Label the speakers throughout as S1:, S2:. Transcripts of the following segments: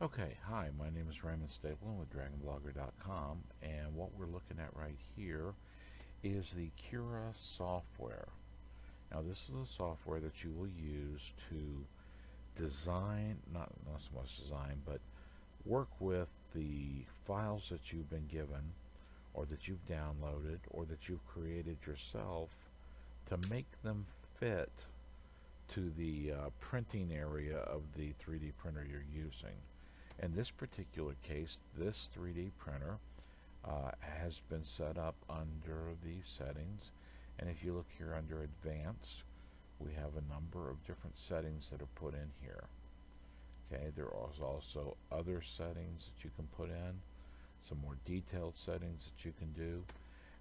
S1: Okay, hi, my name is Raymond with DragonBlogger.com, and what we're looking at right here is the Cura software. Now, this is a software that you will use to design, not so much design, but work with the files that you've been given, or that you've downloaded, or that you've created yourself to make them fit to the printing area of the 3D printer you're using. In this particular case, this 3D printer has been set up under the settings, and if you look here under Advanced, we have a number of different settings that are put in here. Okay, there are also other settings that you can put in, some more detailed settings that you can do,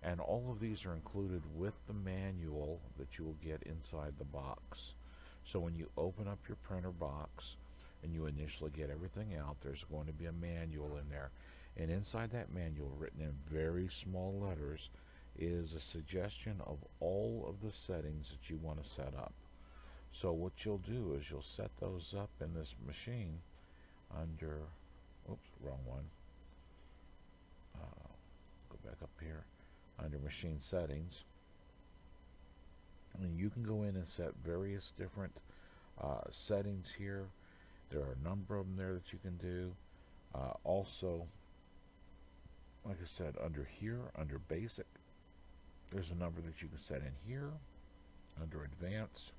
S1: and all of these are included with the manual that you will get inside the box. So when you open up your printer box and you initially get everything out, there's going to be a manual in there. And inside that manual, written in very small letters, is a suggestion of all of the settings that you want to set up. So what you'll do is you'll set those up in this machine under, oops, wrong one. Go back up here under Machine Settings. And you can go in and set various different settings here. There are a number of them there that you can do. Also, like I said, under here, under Basic, there's a number that you can set in here, under Advanced,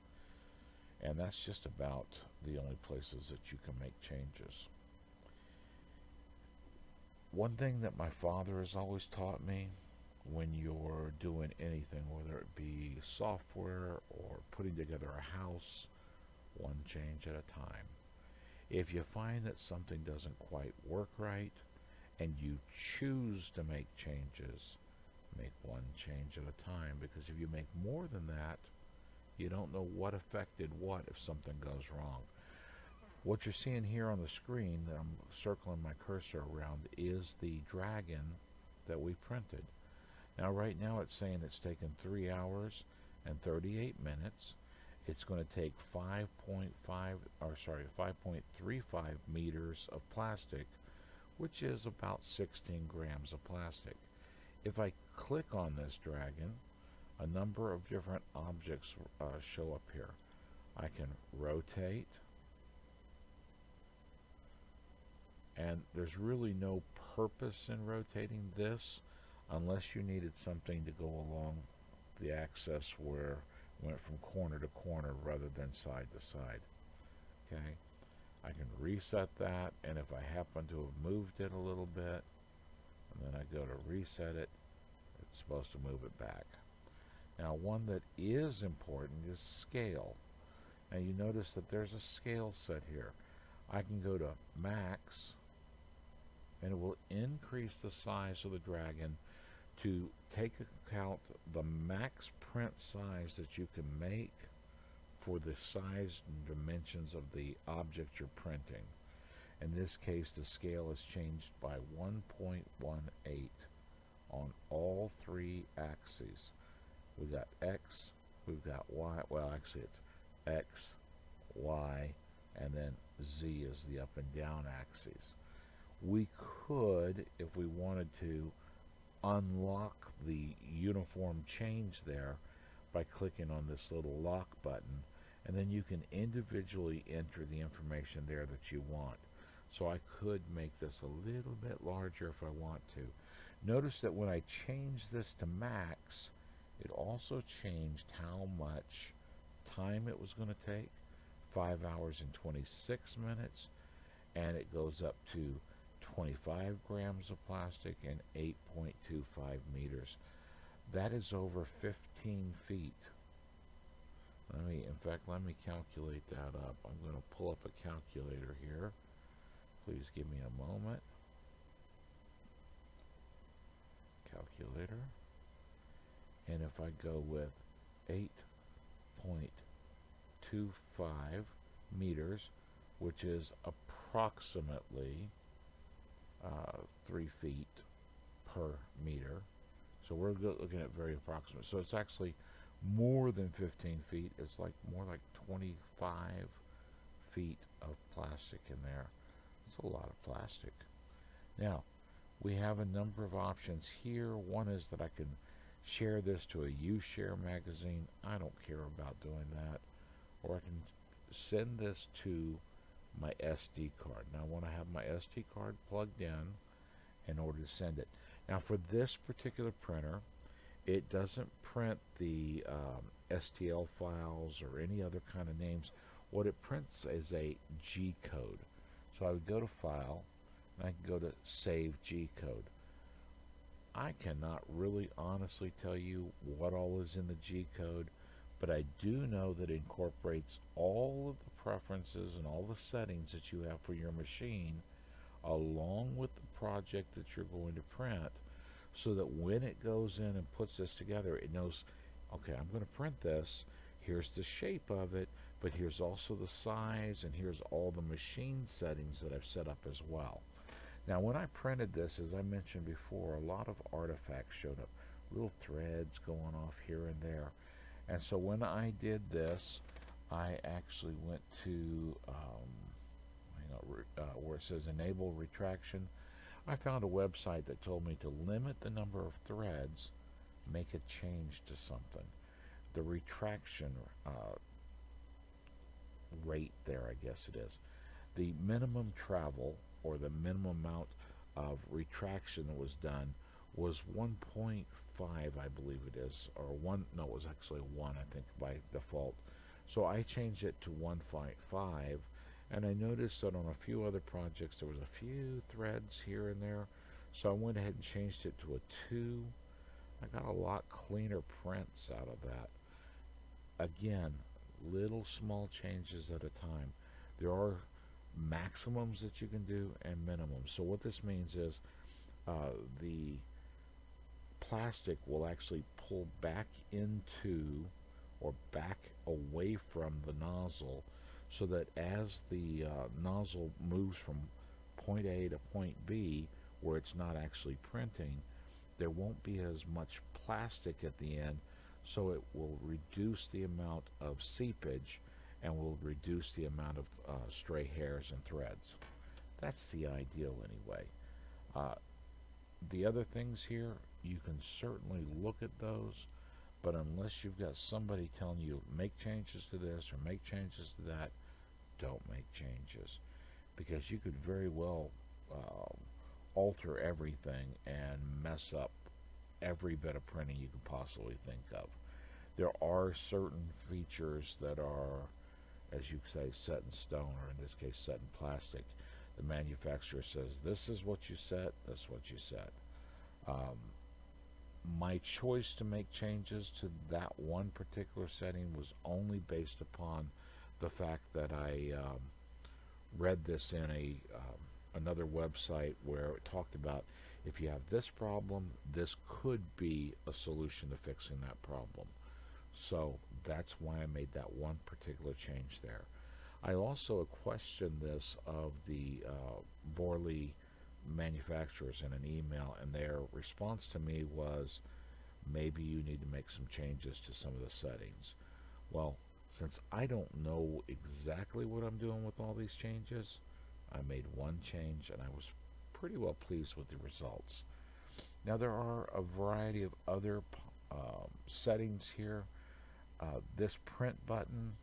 S1: and that's just about the only places that you can make changes. One thing that my father has always taught me, when you're doing anything, whether it be software or putting together a house, one change at a time. If you find that something doesn't quite work right and you choose to make changes, make one change at a time, because if you make more than that, you don't know what affected what if something goes wrong. What you're seeing here on the screen that I'm circling my cursor around is the dragon that we printed. Now right now it's saying it's taken 3 hours and 38 minutes. It's going to take 5.35 meters of plastic, which is about 16 grams of plastic. If I click on this dragon, a number of different objects show up here. I can rotate, and there's really no purpose in rotating this unless you needed something to go along the axis where it went from corner to corner rather than side to side. Okay, I can reset that, and if I happen to have moved it a little bit, and then I go to reset it, it's supposed to move it back. Now, one that is important is scale. Now you notice that there's a scale set here. I can go to Max, and it will increase the size of the dragon to take account the max print size that you can make for the size and dimensions of the object you're printing. In this case, the scale is changed by 1.18 on all three axes. We've got X, we've got Y, well actually it's X, Y, and then Z is the up and down axes. We could, if we wanted to, unlock the uniform change there by clicking on this little lock button, and then you can individually enter the information there that you want. So I could make this a little bit larger if I want to. Notice that when I change this to max, it also changed how much time it was going to take, 5 hours and 26 minutes, and it goes up to 25 grams of plastic and 8.25 meters. That is over 15 feet. Let me calculate that up. I'm going to pull up a calculator here. Please give me a moment. Calculator. And if I go with 8.25 meters, which is approximately 3 feet per meter. So we're looking at very approximate. So it's actually more than 15 feet. It's like more like 25 feet of plastic in there. It's a lot of plastic. Now, we have a number of options here. One is that I can share this to a U-Share magazine. I don't care about doing that. Or I can send this to my SD card. Now, I want to have my SD card plugged in order to send it. Now, for this particular printer, it doesn't print the STL files or any other kind of names. What it prints is a G code. So I would go to File, and I can go to Save G code. I cannot really honestly tell you what all is in the G code, but I do know that it incorporates all of the preferences and all the settings that you have for your machine along with the project that you're going to print, so that when it goes in and puts this together, it knows, okay, I'm going to print this, here's the shape of it, but here's also the size, and here's all the machine settings that I've set up as well. Now, when I printed this, as I mentioned before, a lot of artifacts showed up, little threads going off here and there. And so when I did this, I actually went to where it says Enable Retraction. I found a website that told me to limit the number of threads, make a change to something. The retraction rate there, I guess it is. The minimum travel, or the minimum amount of retraction that was done, was 1.5, I believe it is, or 1, no, it was actually 1, I think, by default. So I changed it to 1.5, and I noticed that on a few other projects there was a few threads here and there, so I went ahead and changed it to a 2. I got a lot cleaner prints out of that. Again, little small changes at a time. There are maximums that you can do and minimums. So what this means is the plastic will actually pull back into or back away from the nozzle, so that as the nozzle moves from point A to point B, where it's not actually printing, there won't be as much plastic at the end, so it will reduce the amount of seepage and will reduce the amount of stray hairs and threads. That's the ideal anyway. The other things here, you can certainly look at those, but unless you've got somebody telling you make changes to this or make changes to that, don't make changes, because you could very well alter everything and mess up every bit of printing you can possibly think of. There are certain features that are, as you say, set in stone, or in this case set in plastic. The manufacturer says, this is what you set, this is what you set. My choice to make changes to that one particular setting was only based upon the fact that I read this in another website where it talked about, if you have this problem, this could be a solution to fixing that problem. So that's why I made that one particular change there. I also questioned this of the Borlee manufacturers in an email, and their response to me was, maybe you need to make some changes to some of the settings. Well, since I don't know exactly what I'm doing with all these changes, I made one change and I was pretty well pleased with the results. Now, there are a variety of other settings here. This print button,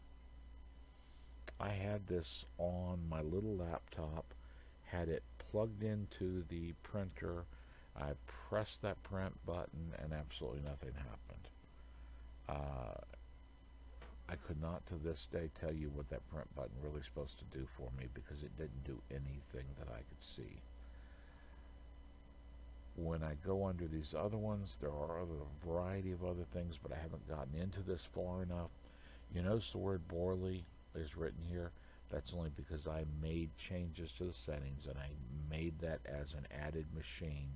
S1: I had this on my little laptop, had it plugged into the printer. I pressed that print button and absolutely nothing happened. I could not to this day tell you what that print button really is supposed to do for me, because it didn't do anything that I could see. When I go under these other ones, there are a variety of other things, but I haven't gotten into this far enough. You notice the word Borlee is written here. That's only because I made changes to the settings, and I made that as an added machine,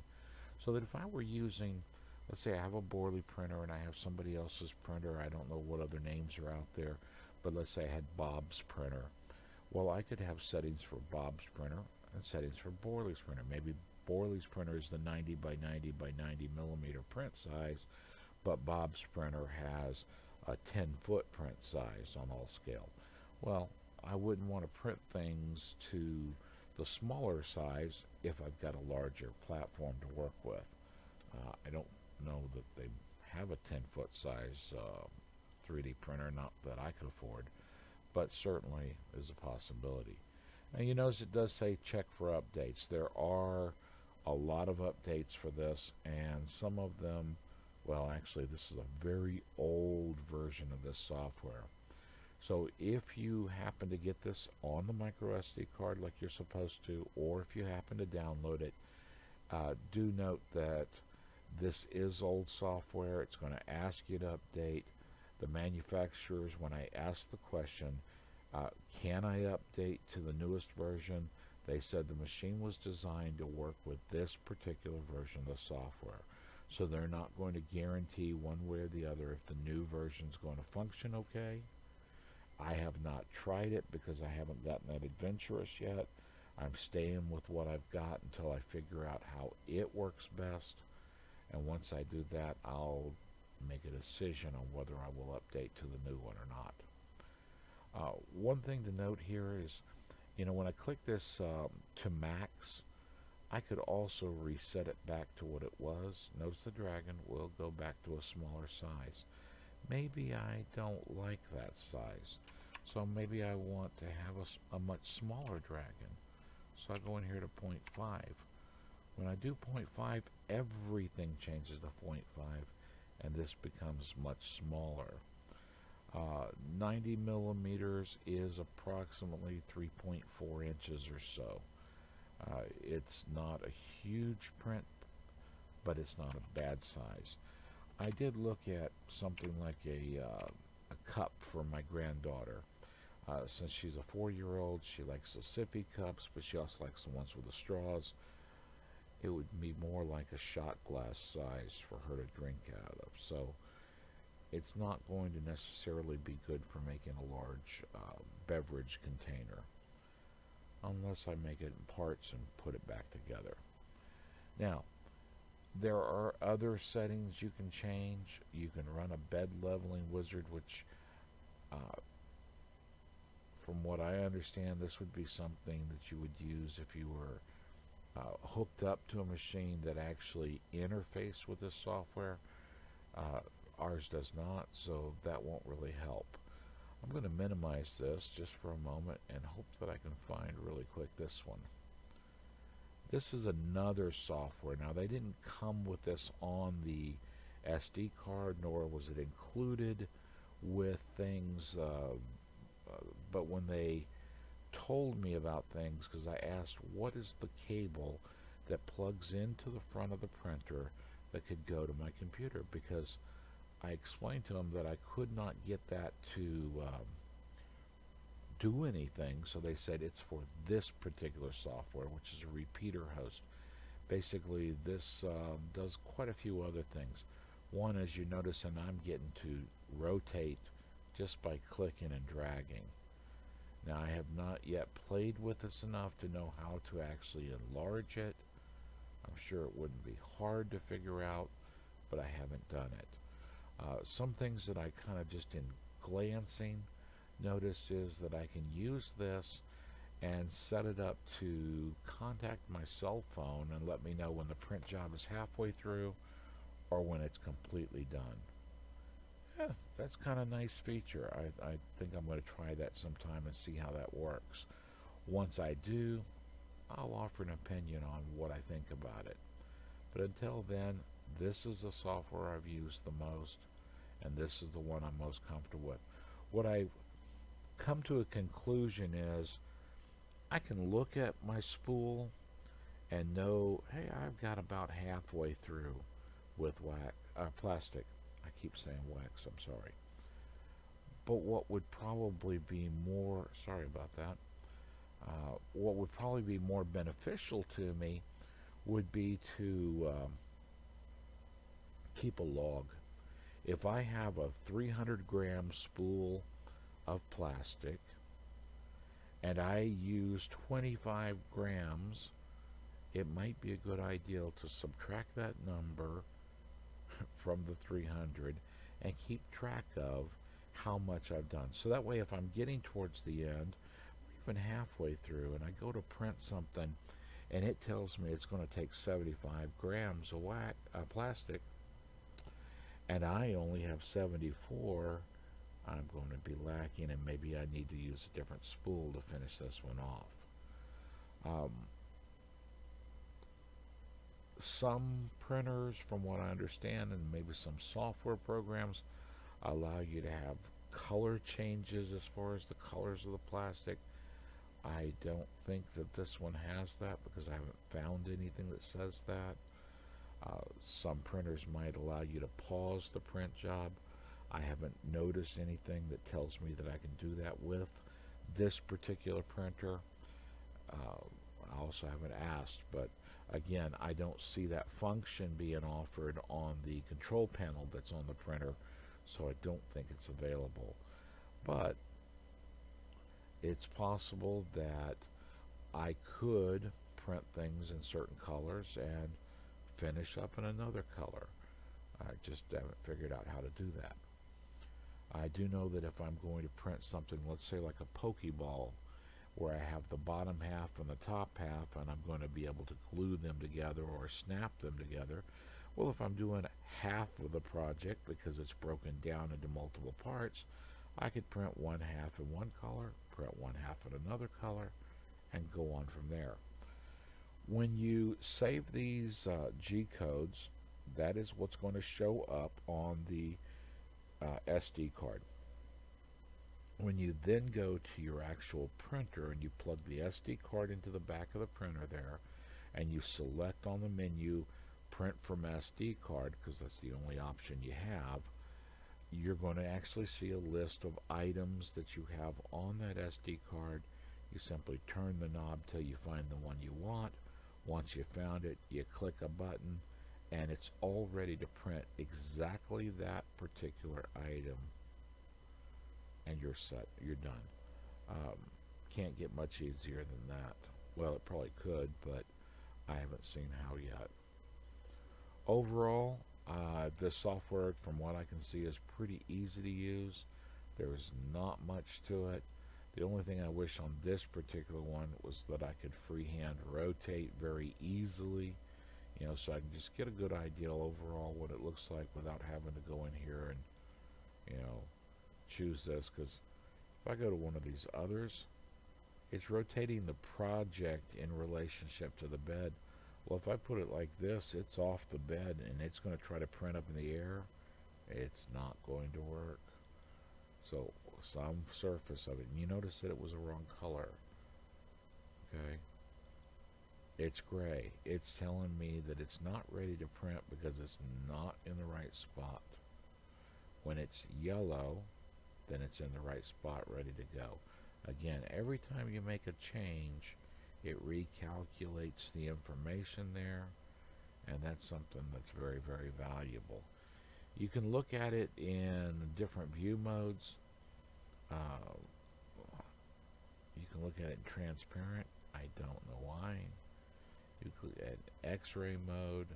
S1: so that if I were using, let's say I have a Borlee printer and I have somebody else's printer, I don't know what other names are out there, but let's say I had Bob's printer. Well, I could have settings for Bob's printer and settings for Borlee's printer. Maybe Borlee's printer is the 90 by 90 by 90 millimeter print size, but Bob's printer has a 10-foot print size on all scale. Well, I wouldn't want to print things to the smaller size if I've got a larger platform to work with. I don't know that they have a 10-foot size 3D printer, not that I could afford, but certainly is a possibility. And you notice it does say check for updates. There are a lot of updates for this, and some of them, well, actually, this is a very old version of this software. So if you happen to get this on the micro SD card like you're supposed to, or if you happen to download it, do note that this is old software. It's going to ask you to update. The manufacturers, when I asked the question, can I update to the newest version, they said the machine was designed to work with this particular version of the software. So they're not going to guarantee one way or the other if the new version is going to function okay. I have not tried it because I haven't gotten that adventurous yet. I'm staying with what I've got until I figure out how it works best. And once I do that, I'll make a decision on whether I will update to the new one or not. One thing to note here is, when I click this to max, I could also reset it back to what it was. Notice the dragon will go back to a smaller size. Maybe I don't like that size, so maybe I want to have a much smaller dragon. So I go in here to 0.5. When I do 0.5, everything changes to 0.5, and this becomes much smaller. 90 millimeters is approximately 3.4 inches or so. It's not a huge print, but it's not a bad size. I did look at something like a cup for my granddaughter. Since she's a 4-year-old, she likes the sippy cups, but she also likes the ones with the straws. It would be more like a shot glass size for her to drink out of. So it's not going to necessarily be good for making a large beverage container, unless I make it in parts and put it back together. Now, there are other settings you can change. You can run a bed leveling wizard, which from what I understand, this would be something that you would use if you were hooked up to a machine that actually interfaced with this software. Ours does not, so that won't really help. I'm going to minimize this just for a moment and hope that I can find really quick this one. This is another software. Now, they didn't come with this on the SD card, nor was it included with things, but when they told me about things, because I asked what is the cable that plugs into the front of the printer that could go to my computer, because I explained to them that I could not get that to do anything, so they said it's for this particular software, which is a repeater host. Basically, this does quite a few other things. One, as you notice, and I'm getting to rotate just by clicking and dragging. Now, I have not yet played with this enough to know how to actually enlarge it. I'm sure it wouldn't be hard to figure out, but I haven't done it. Some things that I kind of just in glancing noticed is that I can use this and set it up to contact my cell phone and let me know when the print job is halfway through or when it's completely done. Yeah, that's kind of a nice feature. I think I'm going to try that sometime and see how that works. Once I do, I'll offer an opinion on what I think about it. But until then, this is the software I've used the most, and this is the one I'm most comfortable with. What I've come to a conclusion is I can look at my spool and know, hey, I've got about halfway through with plastic. I keep saying wax, I'm sorry. But what would probably be more, sorry about that, what would probably be more beneficial to me would be to keep a log. If I have a 300-gram spool of plastic and I use 25 grams, it might be a good idea to subtract that number from the 300 and keep track of how much I've done. So that way, if I'm getting towards the end, even halfway through and I go to print something and it tells me it's going to take 75 grams of plastic, and I only have 74, I'm going to be lacking, and maybe I need to use a different spool to finish this one off. Some printers, from what I understand, and maybe some software programs, allow you to have color changes as far as the colors of the plastic. I don't think that this one has that because I haven't found anything that says that. Some printers might allow you to pause the print job. I haven't noticed anything that tells me that I can do that with this particular printer. I also haven't asked, but again, I don't see that function being offered on the control panel that's on the printer, so I don't think it's available. But it's possible that I could print things in certain colors and finish up in another color. I just haven't figured out how to do that. I do know that if I'm going to print something, let's say like a Pokeball, where I have the bottom half and the top half, and I'm going to be able to glue them together or snap them together. Well, if I'm doing half of the project because it's broken down into multiple parts, I could print one half in one color, print one half in another color, and go on from there. When you save these G codes, that is what's going to show up on the SD card. When you then go to your actual printer and you plug the SD card into the back of the printer there, and you select on the menu print from SD card, because that's the only option you have, you're going to actually see a list of items that you have on that SD card. You simply turn the knob till you find the one you want. Once you found it, you click a button and it's all ready to print exactly that particular item, and you're set, you're done. Can't get much easier than that. Well, it probably could, but I haven't seen how yet. Overall, this software, from what I can see, is pretty easy to use. There's not much to it. The only thing I wish on this particular one was that I could freehand rotate very easily, so I can just get a good idea overall what it looks like without having to go in here and, choose this. Because if I go to one of these others, it's rotating the project in relationship to the bed. Well, if I put it like this, it's off the bed and it's going to try to print up in the air. It's not going to work. So some surface of it, and you notice that it was a wrong color. Okay, it's gray. It's telling me that it's not ready to print because it's not in the right spot. When it's yellow, then it's in the right spot, ready to go. Again, every time you make a change, it recalculates the information there, and that's something that's very, very valuable. You can look at it in different view modes. You can look at it in transparent. I don't know why. You can look at X-ray mode.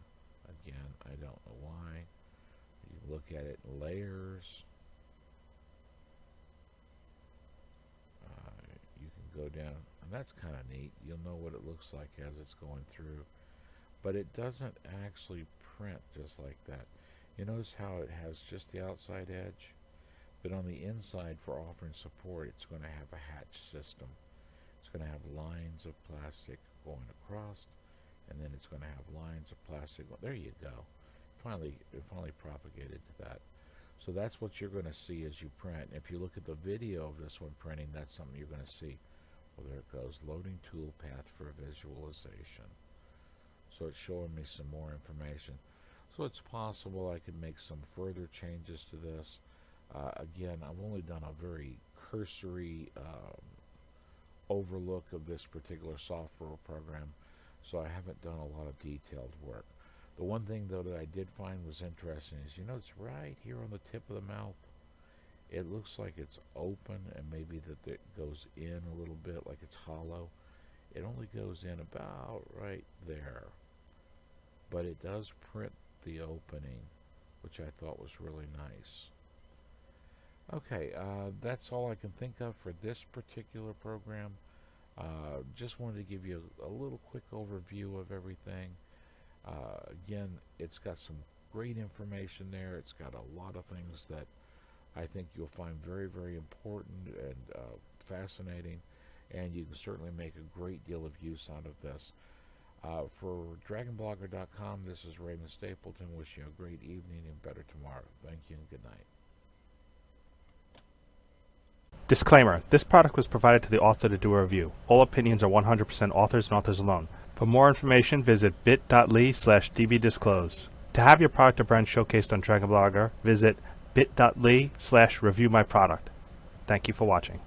S1: Again, I don't know why. You can look at it in layers. You can go down, and that's kind of neat. You'll know what it looks like as it's going through. But it doesn't actually print just like that. You notice how it has just the outside edge? But on the inside, for offering support, it's going to have a hatch system. It's going to have lines of plastic going across, and then it's going to have lines of plastic. There you go. It finally propagated to that. So that's what you're going to see as you print. If you look at the video of this one printing, that's something you're going to see. Well, there it goes. Loading tool path for visualization. So it's showing me some more information. So it's possible I could make some further changes to this. Again, I've only done a very cursory overlook of this particular software program, so I haven't done a lot of detailed work. The one thing, though, that I did find was interesting is, it's right here on the tip of the mouth. It looks like it's open, and maybe that it goes in a little bit, like it's hollow. It only goes in about right there, but it does print the opening, which I thought was really nice. Okay, that's all I can think of for this particular program. Just wanted to give you a little quick overview of everything. Again, it's got some great information there. It's got a lot of things that I think you'll find very, very important and fascinating, and you can certainly make a great deal of use out of this. For DragonBlogger.com, this is Raymond Stapleton wishing you a great evening and better tomorrow. Thank you and good night.
S2: Disclaimer: this product was provided to the author to do a review. All opinions are 100% authors and authors alone. For more information, visit bit.ly/dbdisclose. To have your product or brand showcased on Dragon Blogger, visit bit.ly/reviewmyproduct. Thank you for watching.